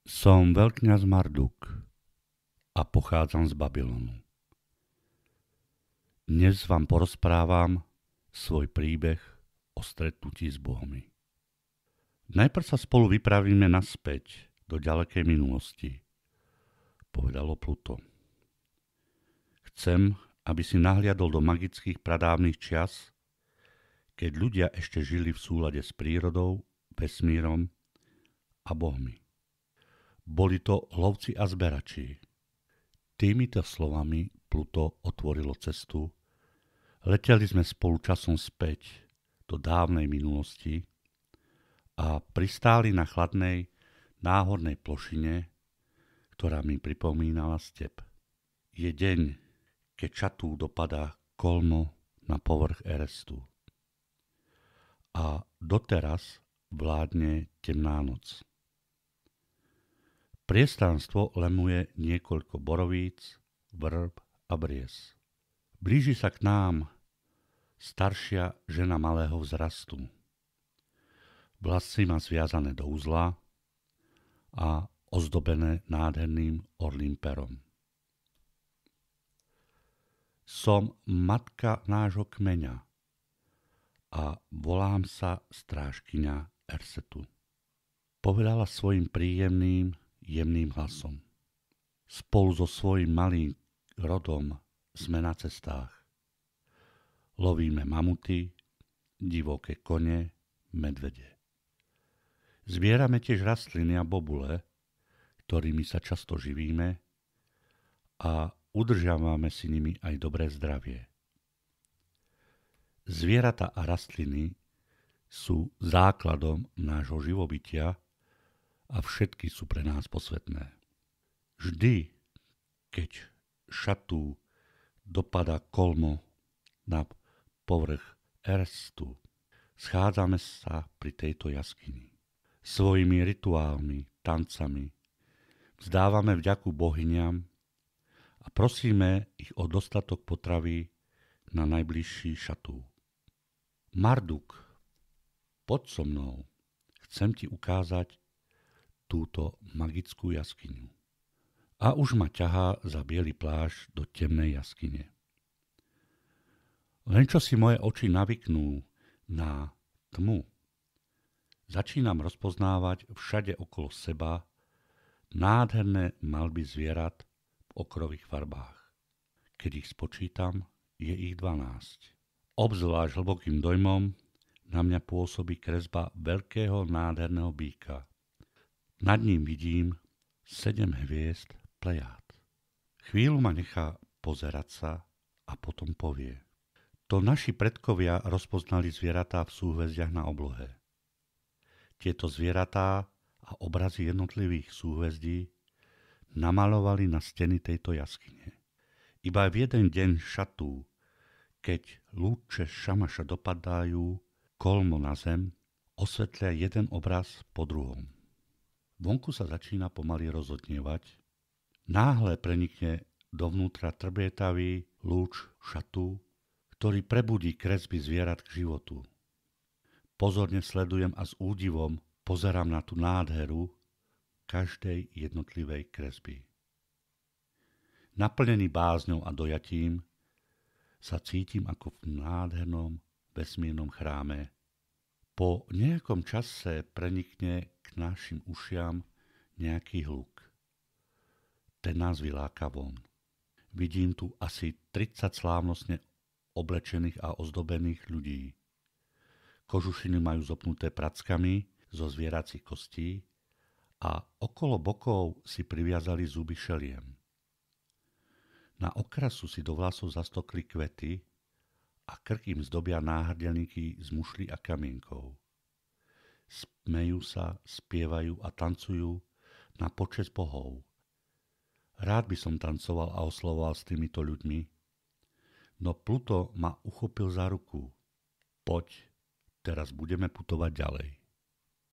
Som veľkňaz Marduk a pochádzam z Babylonu. Dnes vám porozprávam svoj príbeh o stretnutí s bohmi. Najprv sa spolu vypravíme naspäť do ďalekej minulosti, povedalo Pluto. Chcem, aby si nahliadol do magických pradávnych čias, keď ľudia ešte žili v súlade s prírodou, vesmírom a bohmi. Boli to lovci a zberači. Týmito slovami Pluto otvorilo cestu. Leteli sme spolu časom späť do dávnej minulosti a pristáli na chladnej náhornej plošine, ktorá mi pripomínala step. Je deň, keď Šatú dopadá kolmo na povrch Erestu. A doteraz vládne temná noc. Priestranstvo lemuje niekoľko borovíc, vrb a bries. Blíži sa k nám staršia žena malého vzrastu. Vlasy má zviazané do uzla a ozdobené nádherným orlím perom. Som matka nášho kmeňa a volám sa strážkyňa Ersetu, povedala svojim príjemným, jemným hlasom. Spolu so svojím malým rodom sme na cestách. Lovíme mamuty, divoké kone, medvede. Zbierame tiež rastliny a bobule, ktorými sa často živíme a udržiavame si nimi aj dobré zdravie. Zvieratá a rastliny sú základom nášho živobytia a všetky sú pre nás posvätné. Vždy, keď Šatú dopadá kolmo na povrch Erestu, schádzame sa pri tejto jaskyni. Svojimi rituálmi, tancami vzdávame vďaku bohyniam a prosíme ich o dostatok potravy na najbližší Šatú. Marduk, poď so mnou, chcem ti ukázať túto magickú jaskyňu. A už ma ťahá za biely plášť do temnej jaskyne. Len čo si moje oči navyknú na tmu, začínam rozpoznávať všade okolo seba nádherné malby zvierat v okrových farbách. Keď ich spočítam, je ich 12. Obzvlášť hlbokým dojmom na mňa pôsobí kresba veľkého nádherného býka. Nad ním vidím 7 hviezd Plejád. Chvíľu ma nechá pozerať sa a potom povie. To naši predkovia rozpoznali zvieratá v súhvezdiach na oblohe. Tieto zvieratá a obrazy jednotlivých súhvezdí namalovali na steny tejto jaskyne. Iba v jeden deň Šatú, keď lúče Šamaša dopadajú kolmo na zem, osvetlia jeden obraz po druhom. Vonku sa začína pomaly rozodnievať. Náhle prenikne dovnútra trbietavý lúč Šatú, ktorý prebudí kresby zvierat k životu. Pozorne sledujem a s údivom pozerám na tú nádheru každej jednotlivej kresby. Naplnený bázňou a dojatím sa cítim ako v nádhernom vesmírnom chráme. Po nejakom čase prenikne k našim ušiam nejaký hluk. Ten nás vyláka von. Vidím tu asi 30 slávnostne oblečených a ozdobených ľudí. Kožušiny majú zopnuté prackami zo zvieracích kostí a okolo bokov si priviazali zuby šeliem. Na okrasu si do vlasov zastokli kvety a krk im zdobia náhrdelníky z mušlí a kamienkov. Smejú sa, spievajú a tancujú na počesť bohov. Rád by som tancoval a oslovoval s týmito ľuďmi, no Pluto ma uchopil za ruku. Poď, teraz budeme putovať ďalej.